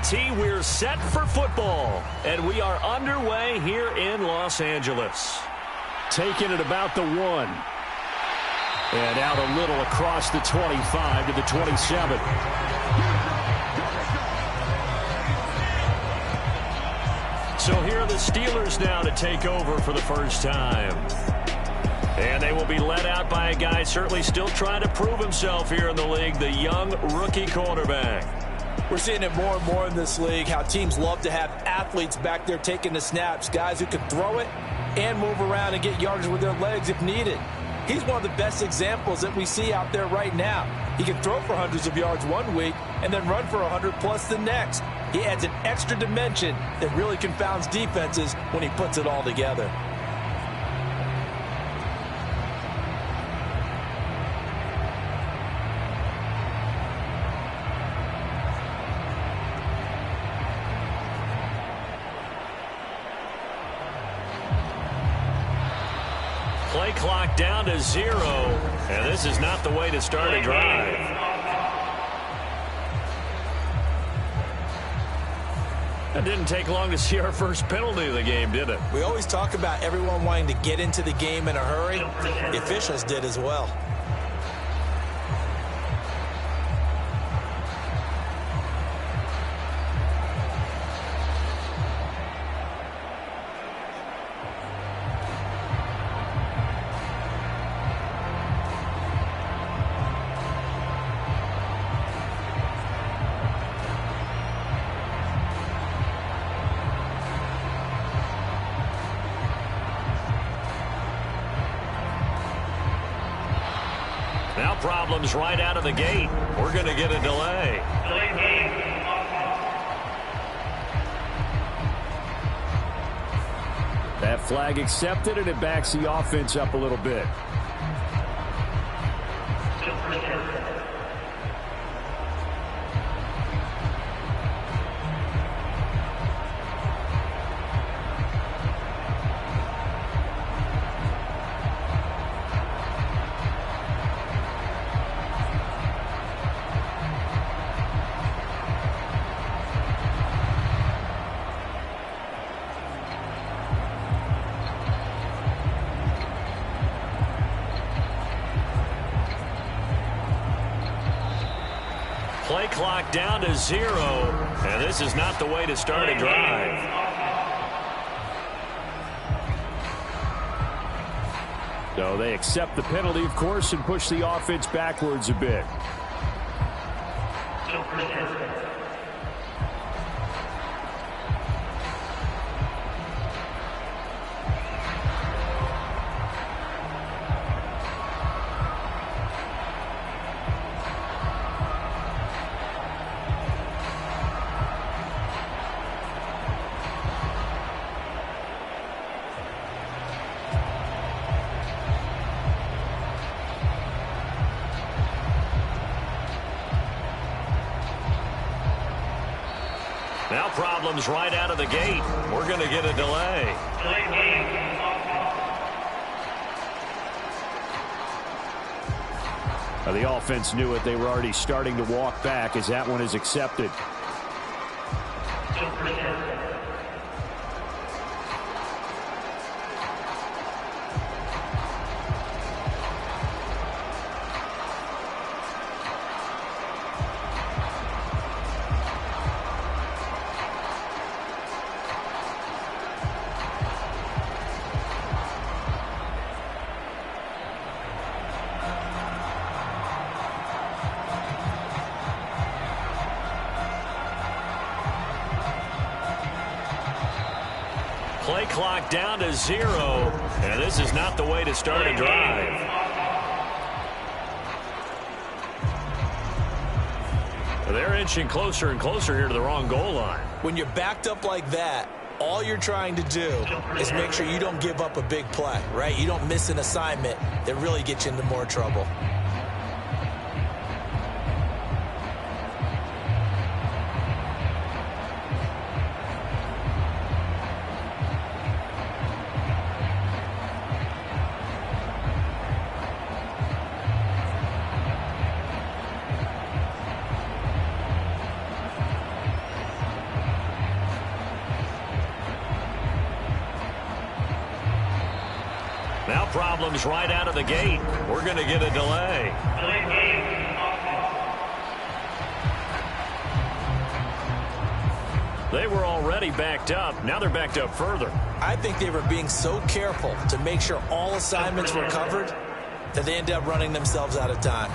JT, we're set for football, and we are underway here in Los Angeles. Taking it about the 1. And out a little across the 25 to the 27. So here are the Steelers now to take over for the first time. And they will be led out by a guy certainly still trying to prove himself here in the league, the young rookie quarterback. We're seeing it more and more in this league, how teams love to have athletes back there taking the snaps, guys who can throw it and move around and get yardage with their legs if needed. He's one of the best examples that we see out there right now. He can throw for hundreds of yards one week and then run for 100+ the next. He adds an extra dimension that really confounds defenses when he puts it all together. Play clock down to 0, and this is not the way to start a drive. It didn't take long to see our first penalty of the game, did it? We always talk about everyone wanting to get into the game in a hurry. The officials did as well. Now problems right out of the gate. We're going to get a delay. That flag accepted, and it backs the offense up a little bit. Play clock down to 0, and this is not the way to start a drive. So they accept the penalty, of course, and push the offense backwards a bit. Now problems right out of the gate. We're going to get a delay. The offense knew it. They were already starting to walk back as that one is accepted. Play clock down to 0, and this is not the way to start a drive. They're inching closer and closer here to the wrong goal line. When you're backed up like that, all you're trying to do is make sure you don't give up a big play, right? You don't miss an assignment that really gets you into more trouble. problems right out of the gate. We're going to get a delay. They were already backed up. Now they're backed up further. I think they were being so careful to make sure all assignments were covered that they ended up running themselves out of time.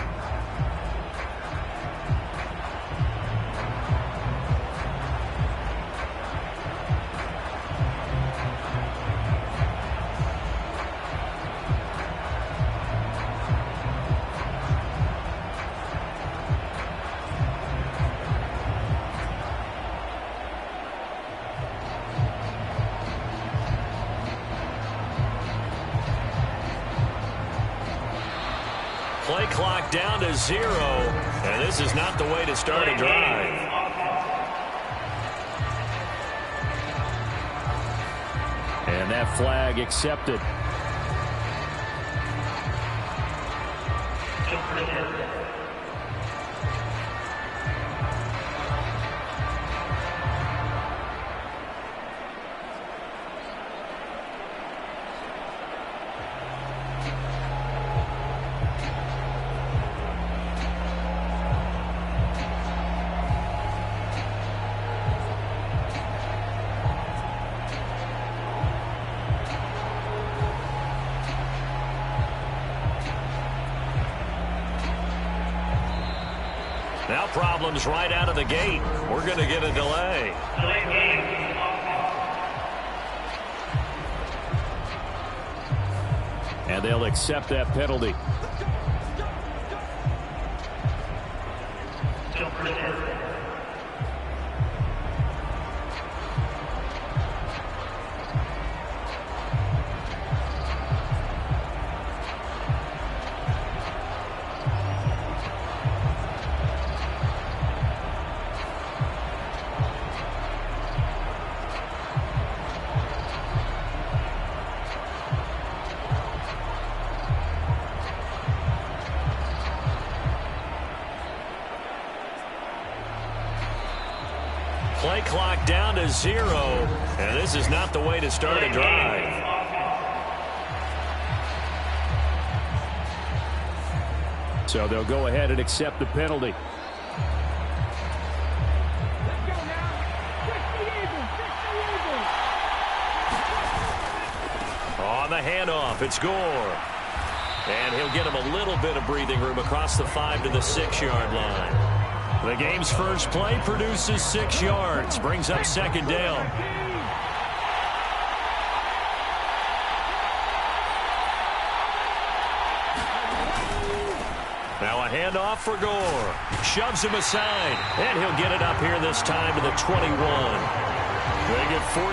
Play clock down to 0, and this is not the way to start a drive. And that flag accepted. Now problems right out of the gate. We're going to get a delay. And they'll accept that penalty. Play clock down to 0, and this is not the way to start a drive. So they'll go ahead and accept the penalty. On the handoff, it's Gore. And he'll get him a little bit of breathing room across the 5 to the 6-yard line. The game's first play produces 6 yards, brings up second down. Now a handoff for Gore. Shoves him aside, and he'll get it up here this time to the 21. They get 14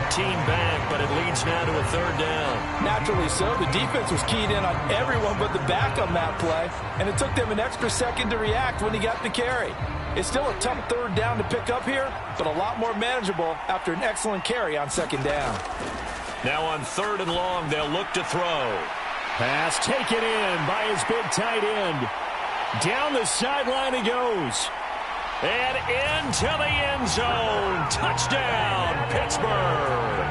back, but it leads now to a third down. Naturally so. The defense was keyed in on everyone but the back on that play, and it took them an extra second to react when he got the carry. It's still a tough third down to pick up here, but a lot more manageable after an excellent carry on second down. Now on 3rd and long, they'll look to throw. Pass taken in by his big tight end. Down the sideline he goes. And into the end zone. Touchdown, Pittsburgh.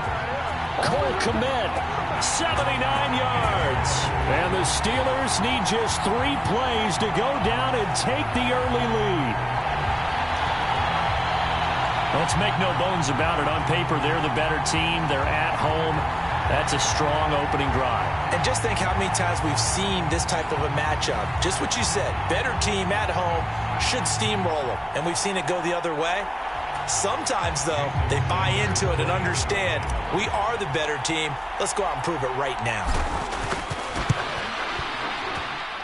Cole Kmet, 79 yards. And the Steelers need just 3 plays to go down and take the early lead. Let's make no bones about it. On paper, they're the better team. They're at home. That's a strong opening drive. And just think how many times we've seen this type of a matchup. Just what you said, better team at home should steamroll them. And we've seen it go the other way. Sometimes, though, they buy into it and understand we are the better team. Let's go out and prove it right now.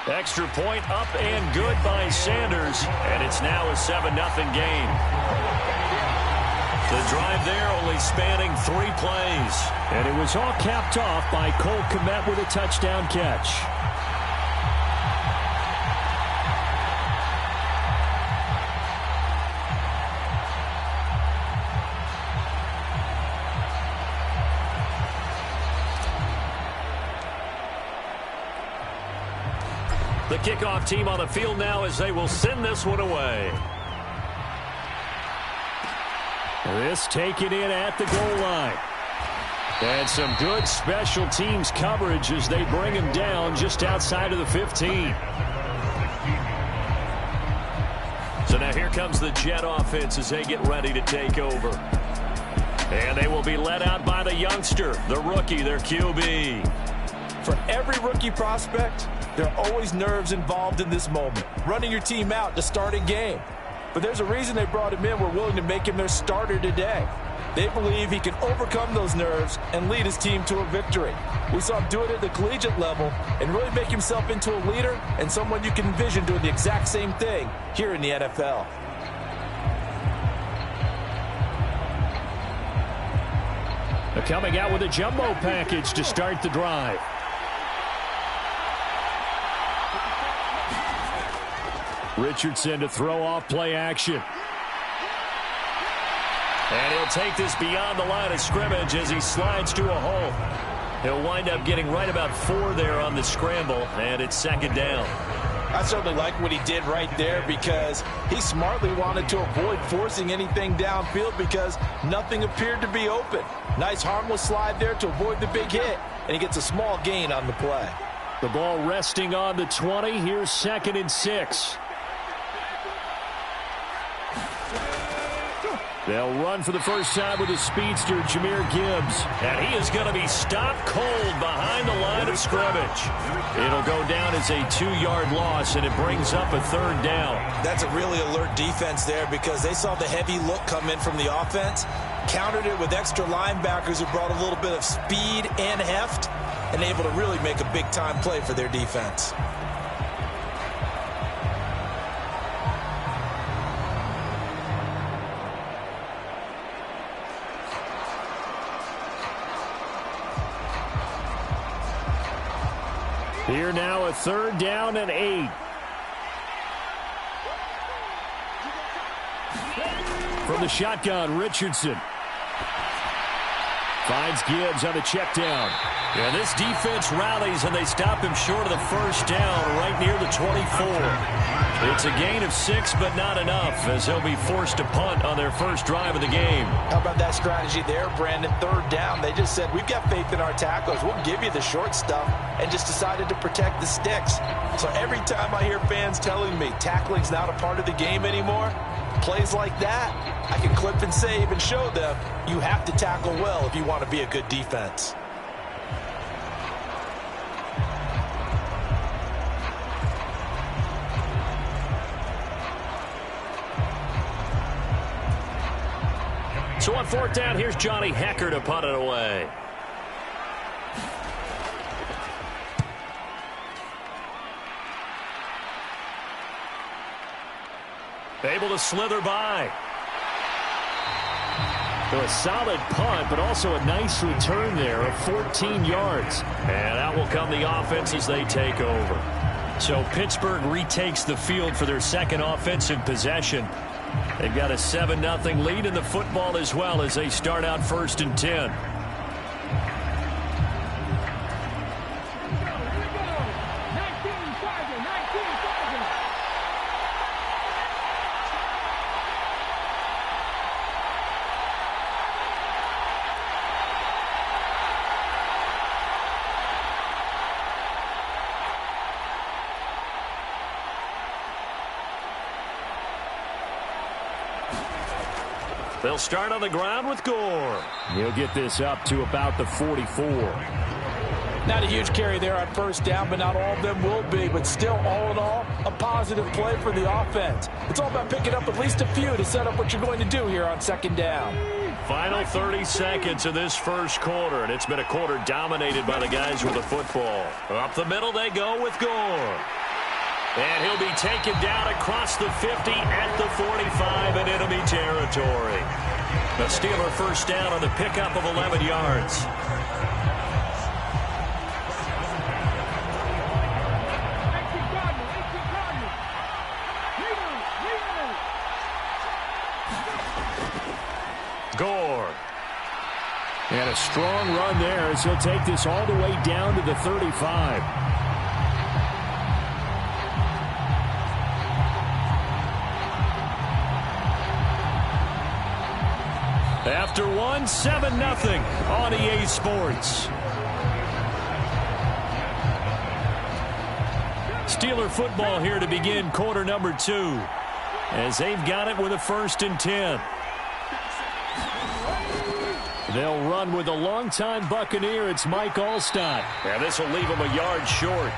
Extra point up and good by Sanders. And it's now a 7-0 game. The drive there only spanning 3 plays. And it was all capped off by Cole Kmet with a touchdown catch. The kickoff team on the field now as they will send this one away. This taken in at the goal line. And some good special teams coverage as they bring him down just outside of the 15. So now here comes the Jet offense as they get ready to take over. And they will be led out by the youngster, the rookie, their QB. For every rookie prospect, there are always nerves involved in this moment. Running your team out to start a game. But there's a reason they brought him in. We're willing to make him their starter today. They believe he can overcome those nerves and lead his team to a victory. We saw him do it at the collegiate level and really make himself into a leader and someone you can envision doing the exact same thing here in the NFL. They're coming out with a jumbo package to start the drive. Richardson to throw off play action. And he'll take this beyond the line of scrimmage as he slides to a hole. He'll wind up getting right about 4 there on the scramble, and it's second down. I certainly like what he did right there because he smartly wanted to avoid forcing anything downfield because nothing appeared to be open. Nice harmless slide there to avoid the big hit, and he gets a small gain on the play. The ball resting on the 20. Here's 2nd and 6. They'll run for the first time with a speedster, Jahmyr Gibbs. And he is going to be stopped cold behind the line of scrimmage. It'll go down as a 2-yard loss, and it brings up a 3rd down. That's a really alert defense there because they saw the heavy look come in from the offense, countered it with extra linebackers who brought a little bit of speed and heft, and able to really make a big-time play for their defense. Here now a 3rd down and 8. From the shotgun, Richardson. Finds Gibbs on the check down. Yeah, this defense rallies, and they stop him short of the first down right near the 24. It's a gain of 6, but not enough, as they'll be forced to punt on their first drive of the game. How about that strategy there, Brandon? 3rd down. They just said, we've got faith in our tackles. We'll give you the short stuff, and just decided to protect the sticks. So every time I hear fans telling me tackling's not a part of the game anymore, plays like that, I can clip and save and show them you have to tackle well if you want to be a good defense. So on 4th down, here's Johnny Hecker to punt it away. Able to slither by. So a solid punt, but also a nice return there of 14 yards. And out will come the offense as they take over. So Pittsburgh retakes the field for their 2nd offensive possession. They've got a 7-0 lead in the football as well as they start out 1st and 10. They'll start on the ground with Gore. He'll get this up to about the 44. Not a huge carry there on 1st down, but not all of them will be. But still, all in all, a positive play for the offense. It's all about picking up at least a few to set up what you're going to do here on 2nd down. Final 30 seconds of this first quarter, and it's been a quarter dominated by the guys with the football. Up the middle they go with Gore. And he'll be taken down across the 50 at the 45 in enemy territory. The Steeler first down on the pickup of 11 yards. Gore. And a strong run there as he'll take this all the way down to the 35. After one, 7-0 on EA Sports. Steeler football here to begin quarter number 2, as they've got it with a 1st and 10. They'll run with a longtime Buccaneer. It's Mike Allstott. And this will leave him a yard short.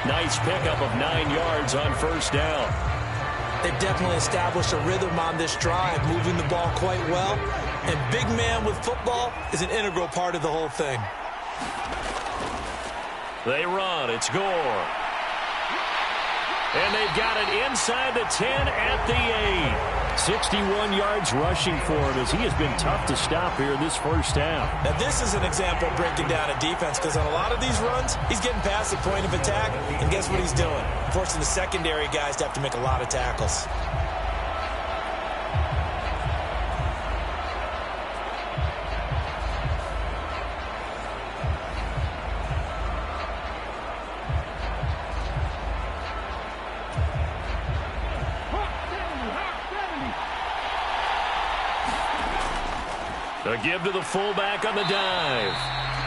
Nice pickup of 9 yards on 1st down. They've definitely established a rhythm on this drive, moving the ball quite well. And big man with football is an integral part of the whole thing. They run. It's Gore. And they've got it inside the 10 at the 8. 61 yards rushing for him, as he has been tough to stop here in this 1st half. Now, this is an example of breaking down a defense, because on a lot of these runs, he's getting past the point of attack, and guess what he's doing? Forcing the secondary guys to have to make a lot of tackles. A give to the fullback on the dive.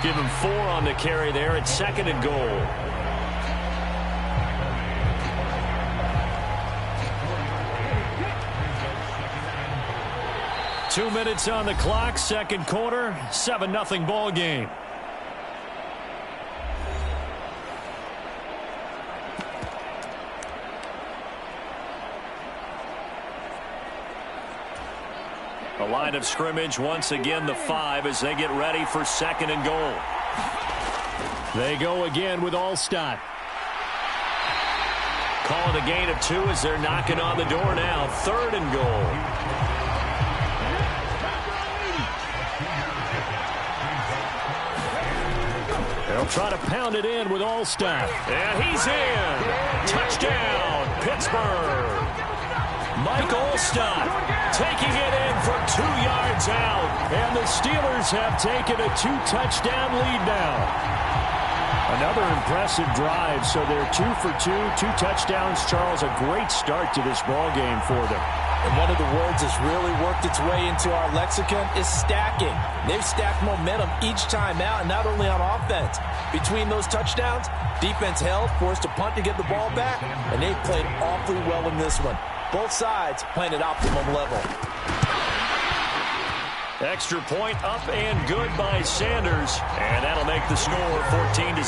Give him 4 on the carry there. It's 2nd and goal. Two minutes on the clock, 2nd quarter, 7-0 ball game. The line of scrimmage once again the 5 as they get ready for 2nd and goal. They go again with Allstott. Calling a gain of 2 as they're knocking on the door now. 3rd and goal. They'll try to pound it in with Allstott. And he's in. Touchdown, Pittsburgh. Mike Allstott taking it in from 2 yards out. And the Steelers have taken a 2-touchdown lead now. Another impressive drive, so they're 2 for 2, 2 touchdowns. Charles, a great start to this ball game for them. And one of the words that's really worked its way into our lexicon is stacking. They've stacked momentum each time out, and not only on offense. Between those touchdowns, defense held, forced a punt to get the ball back, and they played awfully well in this one. Both sides playing at optimum level. Extra point up and good by Sanders. And that'll make the score 14-0.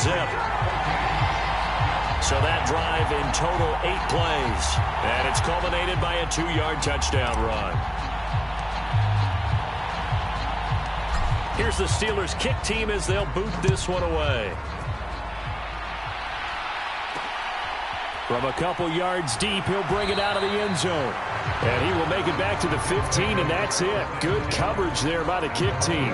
So that drive in total 8 plays. And it's culminated by a 2-yard touchdown run. Here's the Steelers kick team as they'll boot this one away. From a couple yards deep, he'll bring it out of the end zone. And he will make it back to the 15, and that's it. Good coverage there by the kick team.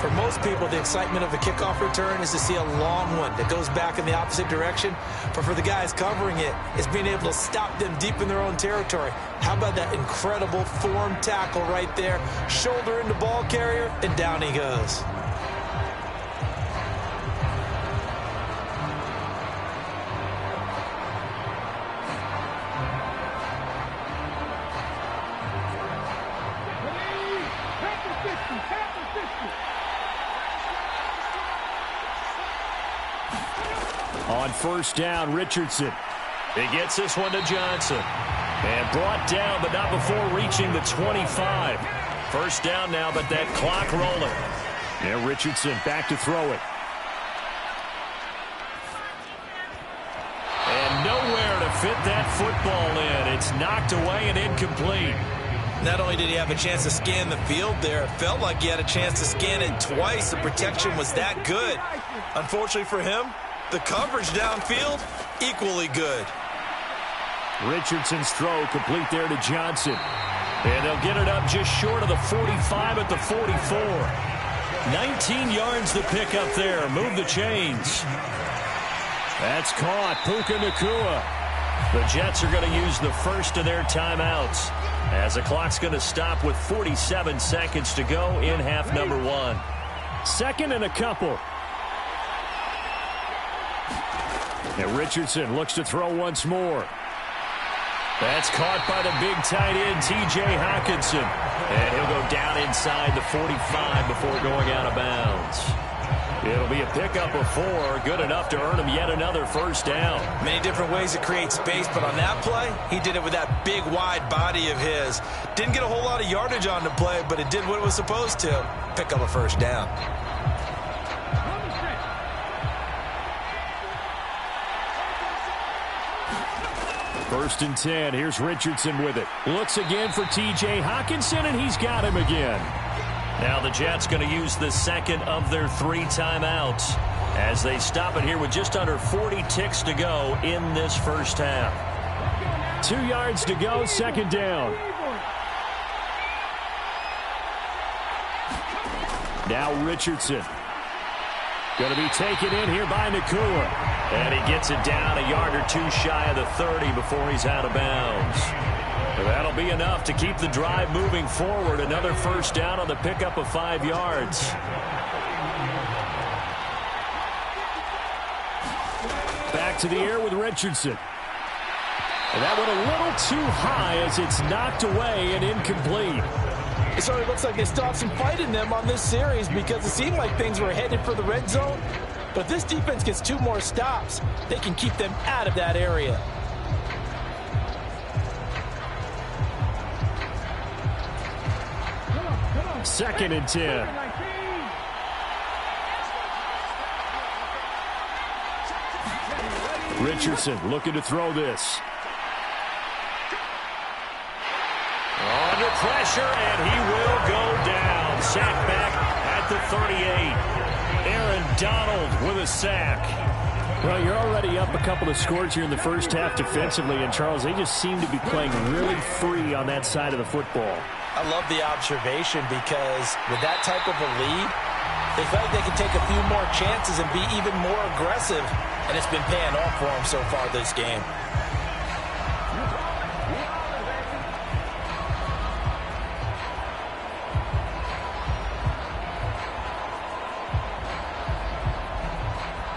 For most people, the excitement of a kickoff return is to see a long one that goes back in the opposite direction. But for the guys covering it, it's being able to stop them deep in their own territory. How about that incredible form tackle right there? Shoulder into ball carrier, and down he goes. On 1st down, Richardson. He gets this one to Johnson. And brought down, but not before reaching the 25. 1st down now, but that clock rolling. Yeah, Richardson back to throw it. And nowhere to fit that football in. It's knocked away and incomplete. Not only did he have a chance to scan the field there, it felt like he had a chance to scan it twice. The protection was that good. Unfortunately for him, the coverage downfield, equally good. Richardson's throw complete there to Johnson. And they'll get it up just short of the 45 at the 44. 19 yards to pick up there. Move the chains. That's caught. Puka Nacua. The Jets are going to use the first of their timeouts, as the clock's going to stop with 47 seconds to go in half number 1. 2nd and a couple. And Richardson looks to throw once more. That's caught by the big tight end, T.J. Hockenson. And he'll go down inside the 45 before going out of bounds. It'll be a pickup of 4, good enough to earn him yet another first down. Many different ways to create space, but on that play, he did it with that big, wide body of his. Didn't get a whole lot of yardage on the play, but it did what it was supposed to. Pick up a first down. First and 10. Here's Richardson with it. Looks again for T.J. Hockenson, and he's got him again. Now the Jets going to use the second of their 3 timeouts as they stop it here with just under 40 ticks to go in this first half. 2 yards to go, second down. Now Richardson. Going to be taken in here by Nakua. And he gets it down a yard or 2 shy of the 30 before he's out of bounds. That'll be enough to keep the drive moving forward. Another first down on the pickup of 5 yards. Back to the air with Richardson. And that went a little too high as it's knocked away and incomplete. It sort of looks like they still have some fight in them on this series because it seemed like things were headed for the red zone. But if this defense gets 2 more stops, they can keep them out of that area. Second and 10. Richardson looking to throw this. Under pressure, and he will go down. Sack back at the 38. Aaron Donald with a sack. Well, you're already up a couple of scores here in the first half defensively, and Charles, they just seem to be playing really free on that side of the football. I love the observation because with that type of a lead, they feel like they can take a few more chances and be even more aggressive, and it's been paying off for them so far this game.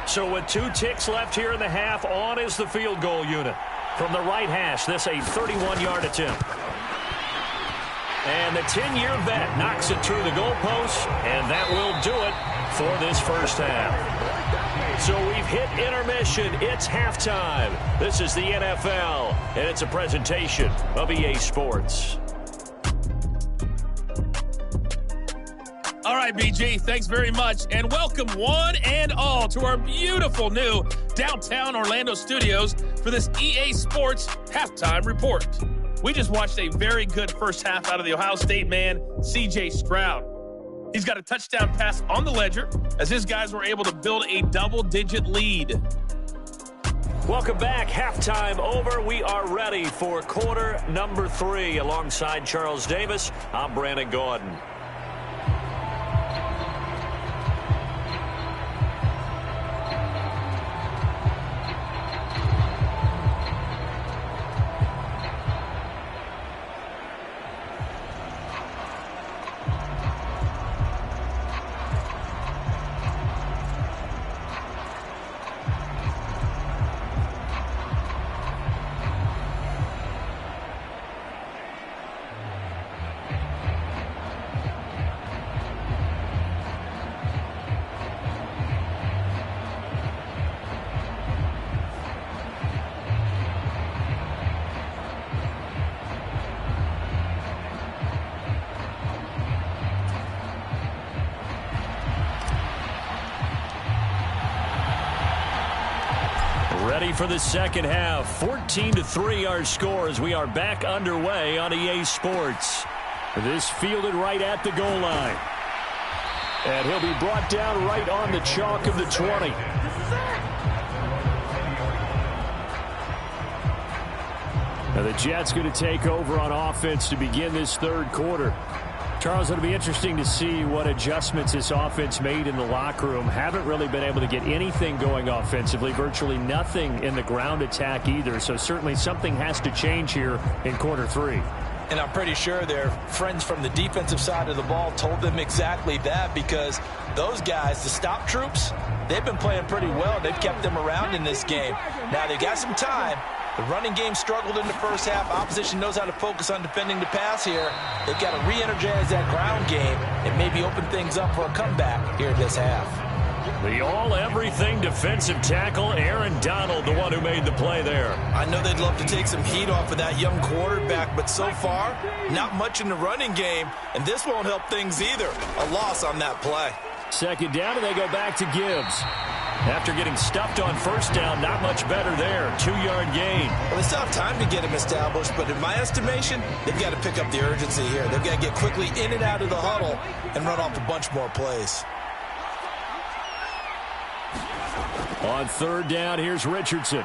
So with 2 ticks left here in the half, on is the field goal unit. From the right hash, this a 31-yard attempt. And the 10-year vet knocks it through the goalpost, and that will do it for this first half. So we've hit intermission. It's halftime. This is the NFL, and it's a presentation of EA Sports. All right, BG, thanks very much, and welcome one and all to our beautiful new downtown Orlando studios for this EA Sports Halftime Report. We just watched a very good first half out of the Ohio State man, C.J. Stroud. He's got a touchdown pass on the ledger as his guys were able to build a double-digit lead. Welcome back. Halftime over. We are ready for quarter number 3. Alongside Charles Davis, I'm Brandon Gordon. Ready for the second half. 14-3 our score as we are back underway on EA Sports. This fielded right at the goal line. And he'll be brought down right on the chalk of the 20. Now the Jets going to take over on offense to begin this third quarter. Charles, it'll be interesting to see what adjustments this offense made in the locker room. Haven't really been able to get anything going offensively, virtually nothing in the ground attack either. So certainly something has to change here in quarter 3. And I'm pretty sure their friends from the defensive side of the ball told them exactly that, because those guys, the stop troops, they've been playing pretty well. They've kept them around in this game. Now, they've got some time, The running game struggled in the first half. Opposition knows how to focus on defending the pass here. They've got to re-energize that ground game and maybe open things up for a comeback here this half. The all-everything defensive tackle, Aaron Donald, the one who made the play there. I know they'd love to take some heat off of that young quarterback, but so far, not much in the running game, and this won't help things either. A loss on that play. Second down, and they go back to Gibbs. After getting stuffed on first down, not much better there. 2-yard gain. Well, they still have time to get him established, but in my estimation, they've got to pick up the urgency here. They've got to get quickly in and out of the huddle and run off a bunch more plays. On third down, here's Richardson.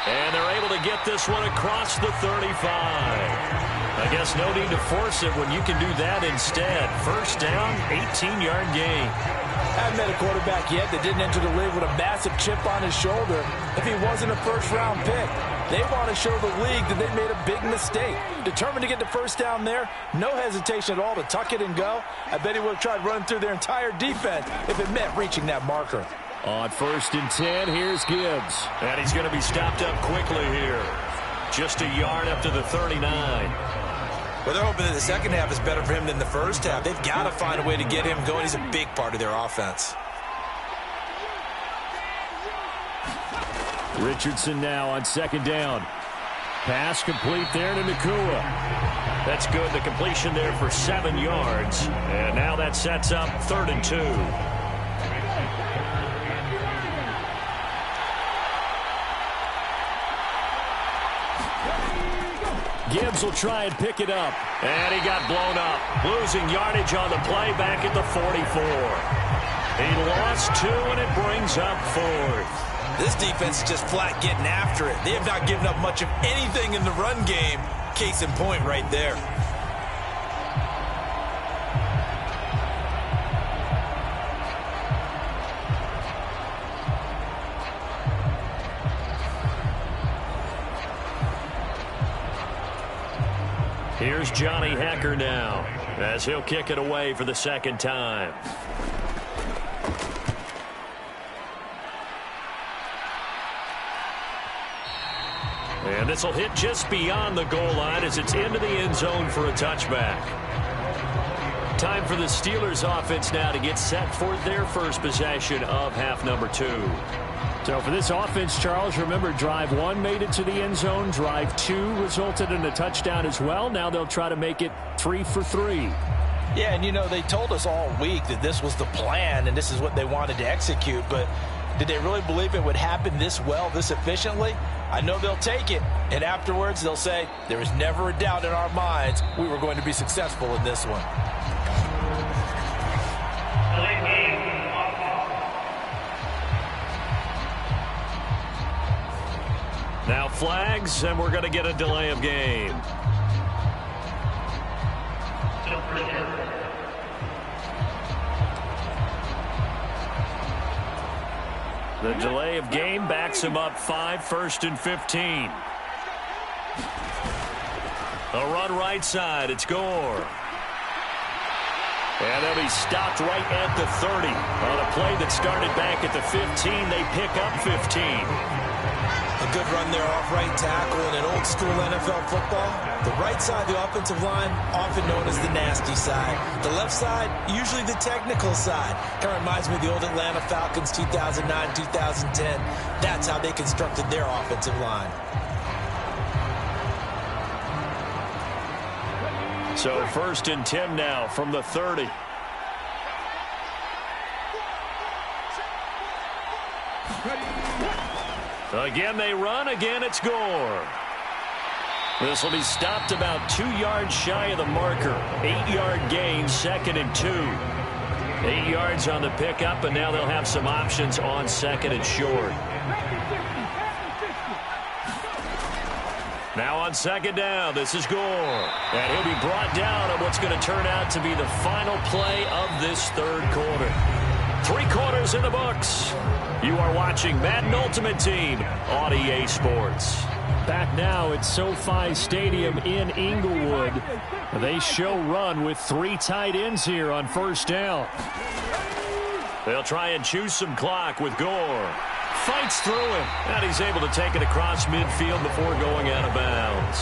And they're able to get this one across the 35. I guess no need to force it when you can do that instead. First down, 18-yard gain. I haven't met a quarterback yet that didn't enter the league with a massive chip on his shoulder if he wasn't a first-round pick. They want to show the league that they made a big mistake. Determined to get the first down there, no hesitation at all to tuck it and go. I bet he would have tried running through their entire defense if it meant reaching that marker. On first and 10, here's Gibbs. And he's going to be stopped up quickly here. Just a yard up to the 39. Well, they're hoping that the second half is better for him than the first half. They've got to find a way to get him going. He's a big part of their offense. Richardson now on second down. Pass complete there to Nakua. That's good. The completion there for 7 yards. And now that sets up 3rd and 2. Gibbs will try and pick it up. And he got blown up. Losing yardage on the play back at the 44. He lost 2, and it brings up 4th. This defense is just flat getting after it. They have not given up much of anything in the run game. Case in point right there. Here's Johnny Hecker now as he'll kick it away for the second time. And this will hit just beyond the goal line as it's into the end zone for a touchback. Time for the Steelers offense now to get set for their first possession of half number 2. So for this offense, Charles, remember drive 1 made it to the end zone. Drive 2 resulted in a touchdown as well. Now they'll try to make it 3 for 3. Yeah, and you know, they told us all week that this was the plan and this is what they wanted to execute, but did they really believe it would happen this well, this efficiently? I know they'll take it, and afterwards they'll say, there was never a doubt in our minds we were going to be successful in this one. Now flags, and we're going to get a delay of game. The delay of game backs him up 5, 1st and 15. A run right side, it's Gore. And they'll be stopped right at the 30. On a play that started back at the 15, they pick up 15. A good run there off right tackle in an old school NFL football. The right side, the offensive line, often known as the nasty side. The left side, usually the technical side. Kind of reminds me of the old Atlanta Falcons 2009, 2010. That's how they constructed their offensive line. So 1st and 10 now from the 30. Again they run, again it's Gore. This will be stopped about 2 yards shy of the marker. 8-yard gain, 2nd and 2. 8 yards on the pickup, and now they'll have some options on 2nd and short. Now on 2nd down, this is Gore. And he'll be brought down on what's going to turn out to be the final play of this 3rd quarter. 3 quarters in the books. You are watching Madden Ultimate Team on EA Sports. Back now at SoFi Stadium in Inglewood. They show run with 3 tight ends here on first down. They'll try and choose some clock with Gore. Fight fights through him. And he's able to take it across midfield before going out of bounds.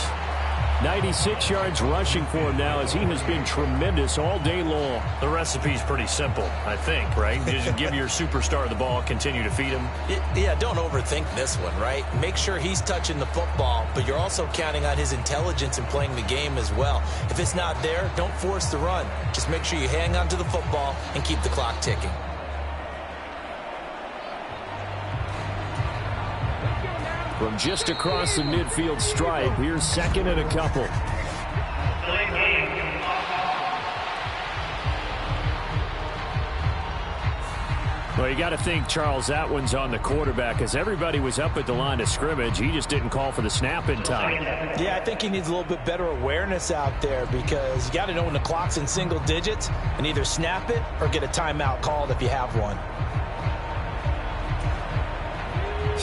96 yards rushing for him now as he has been tremendous all day long. The recipe's pretty simple, I think, right? Just give your superstar the ball, continue to feed him. Yeah, don't overthink this one, right? Make sure he's touching the football, but you're also counting on his intelligence in playing the game as well. If it's not there, don't force the run. Just make sure you hang on to the football and keep the clock ticking. From just across the midfield stripe, here's second and a couple. Well, you got to think, Charles, that one's on the quarterback as everybody was up at the line of scrimmage. He just didn't call for the snap in time. Yeah, I think he needs a little bit better awareness out there because you got to know when the clock's in single digits and either snap it or get a timeout called if you have one.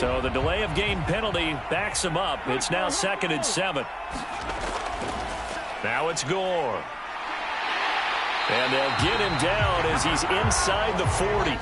So the delay of game penalty backs him up. It's now 2nd and 7. Now it's Gore. And they'll get him down as he's inside the 40.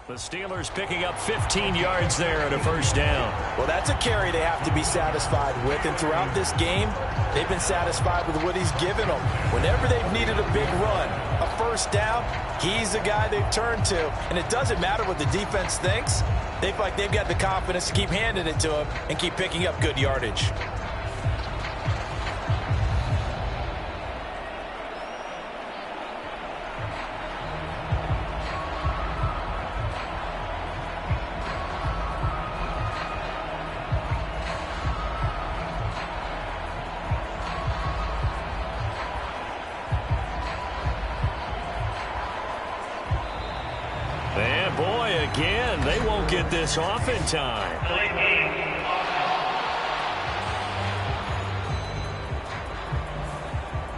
The Steelers picking up 15 yards there at a first down. Well, that's a carry they have to be satisfied with, and throughout this game, they've been satisfied with what he's given them. Whenever they've needed a big run, a first down, he's the guy they've turned to. And it doesn't matter what the defense thinks. They feel like they've got the confidence to keep handing it to him and keep picking up good yardage. And boy, again, they won't get this off in time.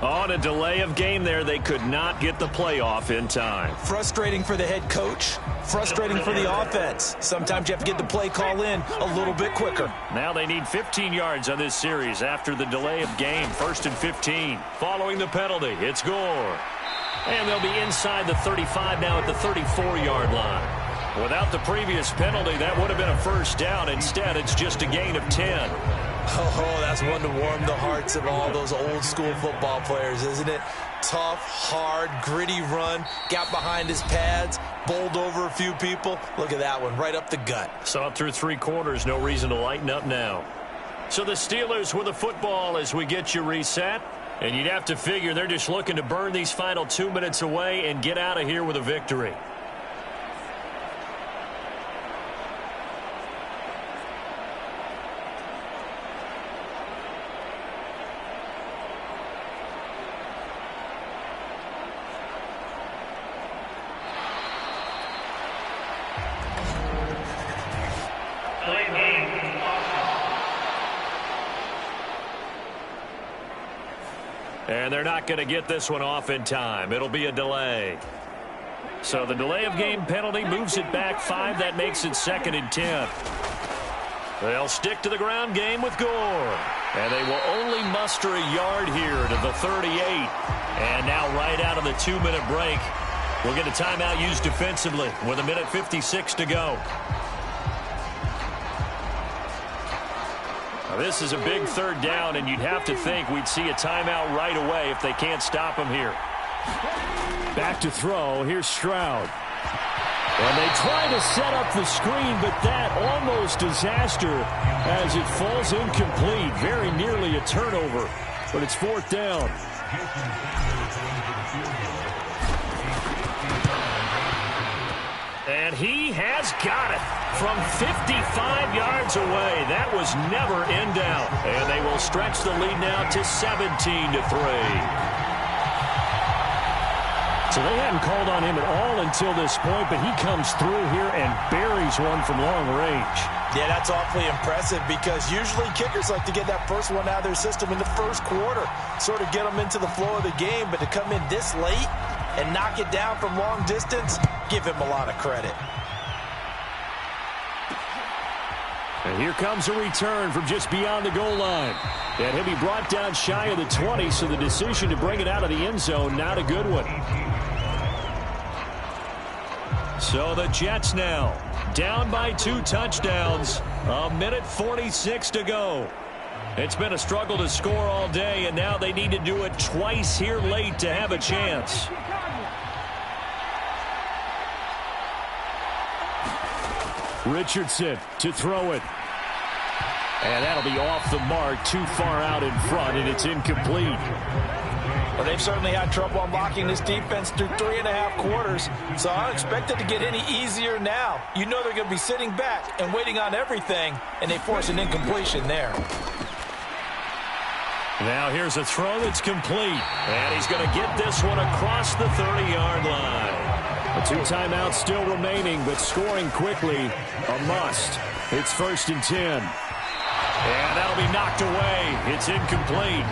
On a delay of game there, they could not get the play off in time. Frustrating for the head coach, frustrating for the offense. Sometimes you have to get the play call in a little bit quicker. Now they need 15 yards on this series after the delay of game. 1st and 15. Following the penalty, it's Gore. And they'll be inside the 35 now at the 34-yard line. Without the previous penalty, that would have been a first down. Instead, it's just a gain of 10. Oh, that's one to warm the hearts of all those old-school football players, isn't it? Tough, hard, gritty run, got behind his pads, bowled over a few people. Look at that one, right up the gut. Saw it through 3 quarters, no reason to lighten up now. So the Steelers with the football as we get you reset. And you'd have to figure they're just looking to burn these final 2 minutes away and get out of here with a victory. And they're not going to get this one off in time. It'll be a delay. So the delay of game penalty moves it back 5. That makes it 2nd and 10. They'll stick to the ground game with Gore. And they will only muster a yard here to the 38. And now right out of the 2-minute break, we'll get a timeout used defensively with 1:56 to go. This is a big 3rd down, and you'd have to think we'd see a timeout right away if they can't stop him here. Back to throw. Here's Stroud. And they try to set up the screen, but that almost disaster as it falls incomplete. Very nearly a turnover, but it's 4th down. And he has got it from 55 yards away. That was never in doubt. And they will stretch the lead now to 17-3. So they hadn't called on him at all until this point, but he comes through here and buries one from long range. Yeah, that's awfully impressive because usually kickers like to get that first one out of their system in the first quarter, sort of get them into the flow of the game, but to come in this late and knock it down from long distance, give him a lot of credit. And here comes a return from just beyond the goal line. And he'll be brought down shy of the 20, so the decision to bring it out of the end zone, not a good one. So the Jets now down by 2 touchdowns. 1:46 to go. It's been a struggle to score all day, and now they need to do it twice here late to have a chance. Richardson to throw it. And that'll be off the mark, too far out in front, and it's incomplete. Well, they've certainly had trouble unlocking this defense through 3.5 quarters, so I don't expect it to get any easier now. You know they're going to be sitting back and waiting on everything, and they force an incompletion there. Now here's a throw that's complete, and he's going to get this one across the 30-yard line. The 2 timeouts still remaining, but scoring quickly, a must. It's 1st and 10. And that'll be knocked away. It's incomplete.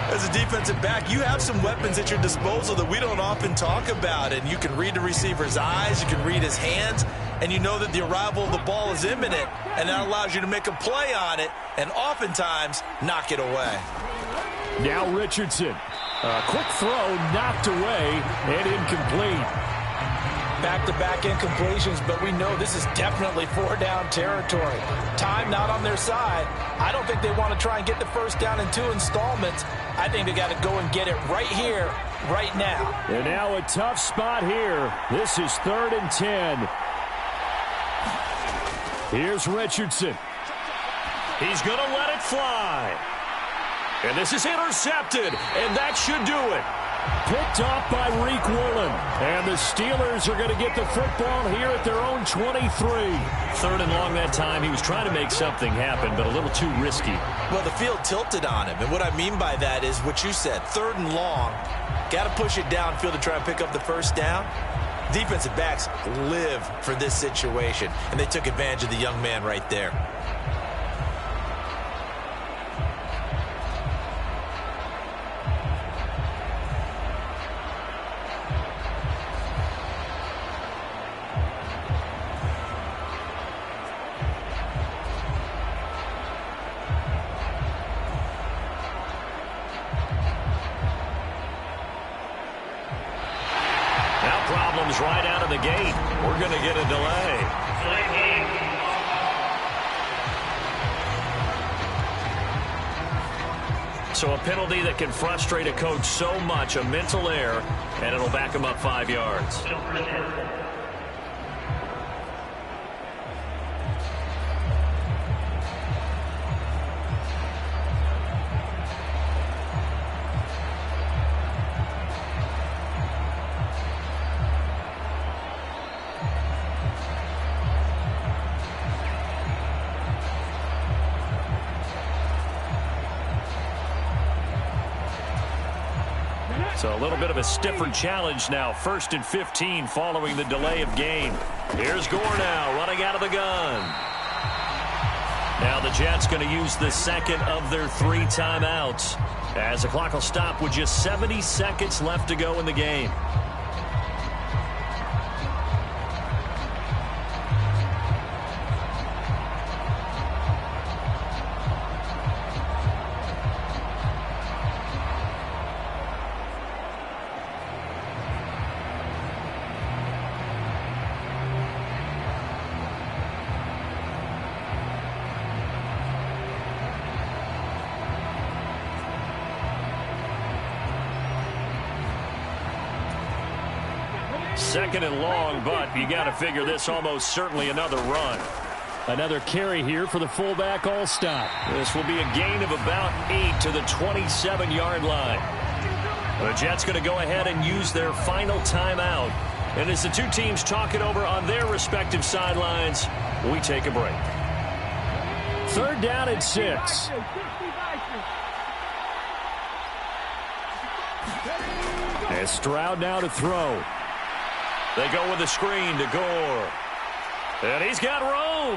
As a defensive back, you have some weapons at your disposal that we don't often talk about, and you can read the receiver's eyes, you can read his hands, and you know that the arrival of the ball is imminent, and that allows you to make a play on it and oftentimes knock it away. Now Richardson. A quick throw knocked away and incomplete. back-to-back incompletions, but we know this is definitely four-down territory. Time not on their side. I don't think they want to try and get the first down in 2 installments. I think they got to go and get it right here, right now. And now a tough spot here. This is 3rd and 10. Here's Richardson. He's going to let it fly. And this is intercepted, and that should do it. Picked off by Reek Woolen. And the Steelers are going to get the football here at their own 23. 3rd and long that time. He was trying to make something happen, but a little too risky. Well, the field tilted on him, and what I mean by that is what you said, 3rd and long. Got to push it downfield to try and pick up the first down. Defensive backs live for this situation, and they took advantage of the young man right there. Right out of the gate. We're going to get a delay. So a penalty that can frustrate a coach so much, a mental error, and it'll back him up 5 yards. So a little bit of a stiffer challenge now. 1st and 15 following the delay of game. Here's Gore now running out of the gun. Now the Jets going to use the second of their 3 timeouts as the clock will stop with just 70 seconds left to go in the game. Second and long, but you got to figure this almost certainly another run. Another carry here for the fullback All-Stop. This will be a gain of about 8 to the 27-yard line. The Jets going to go ahead and use their final timeout. And as the two teams talk it over on their respective sidelines, we take a break. 3rd down and 6. And Stroud now to throw. They go with the screen to Gore. And he's got room.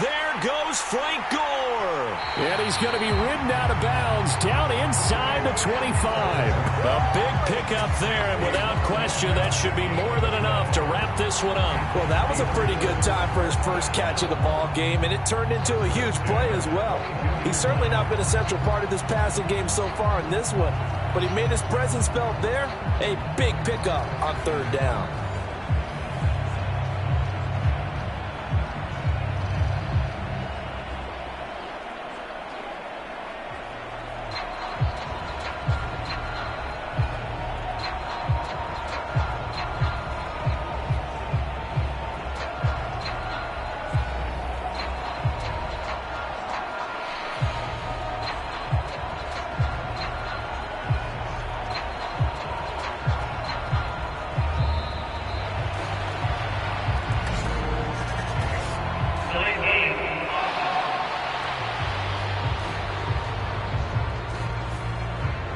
There goes Frank Gore. And he's going to be ridden out of bounds down inside the 25. A big pickup there, and without question, that should be more than enough to wrap this one up. Well, that was a pretty good time for his first catch of the ball game, and it turned into a huge play as well. He's certainly not been a central part of this passing game so far in this one, but he made his presence felt there. A big pickup on 3rd down.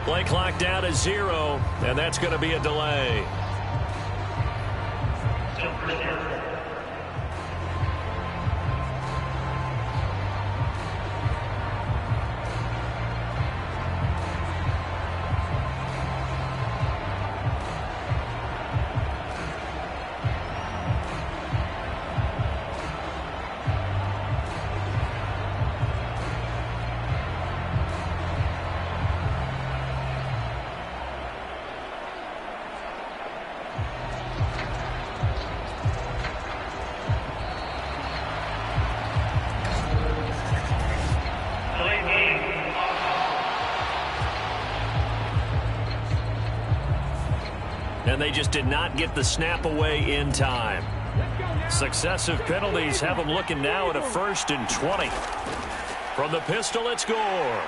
Play clock down to 0, and that's going to be a delay. and they just did not get the snap away in time. Successive penalties have them looking now at a 1st and 20. From the pistol, it's Gore.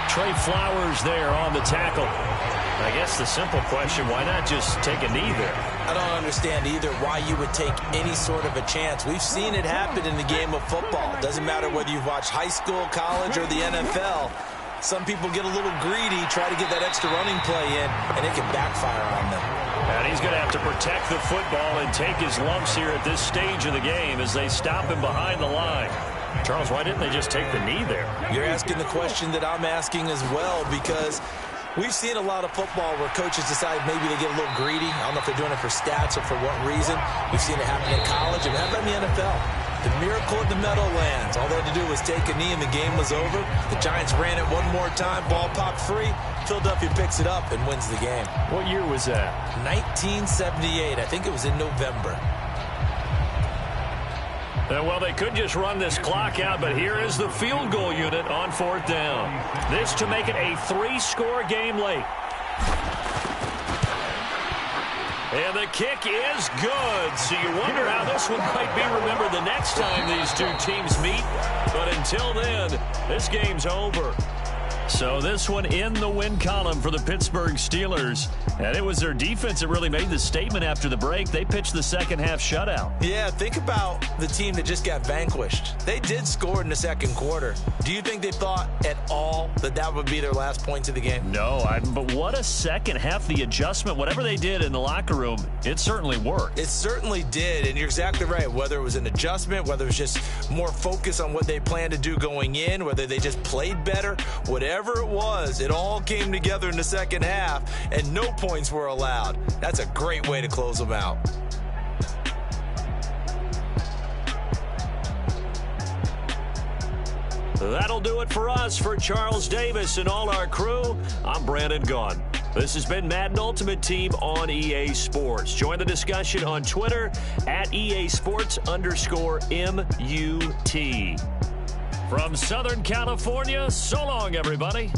Trey Flowers there on the tackle. I guess the simple question, why not just take a knee there? I don't understand either why you would take any sort of a chance. We've seen it happen in the game of football. Doesn't matter whether you've watched high school, college, or the NFL. Some people get a little greedy, try to get that extra running play in, and it can backfire on them. And he's going to have to protect the football and take his lumps here at this stage of the game as they stop him behind the line. Charles, why didn't they just take the knee there? You're asking the question that I'm asking as well, because we've seen a lot of football where coaches decide maybe they get a little greedy. I don't know if they're doing it for stats or for what reason. We've seen it happen in college and happen in the NFL. The miracle of the Meadowlands. All they had to do was take a knee and the game was over. The Giants ran it one more time. Ball popped free. Philadelphia picks it up and wins the game. What year was that? 1978. I think it was in November. Well, they could just run this clock out, but here is the field goal unit on 4th down. This to make it a 3-score game late. And the kick is good. So you wonder how this one might be remembered the next time these two teams meet. But until then, this game's over. So this one in the win column for the Pittsburgh Steelers. And it was their defense that really made the statement after the break. They pitched the second-half shutout. Yeah, think about the team that just got vanquished. They did score in the second quarter. Do you think they thought at all that that would be their last points of the game? No, but what a second half. The adjustment, whatever they did in the locker room, it certainly worked. It certainly did, and you're exactly right. Whether it was an adjustment, whether it was just more focus on what they planned to do going in, whether they just played better, whatever it was, it all came together in the second half, and no points were allowed. That's a great way to close them out. That'll do it for us. For Charles Davis and all our crew, I'm Brandon Gaughan. This has been Madden Ultimate Team on EA Sports. Join the discussion on Twitter at EA Sports_MUT. From Southern California, so long, everybody.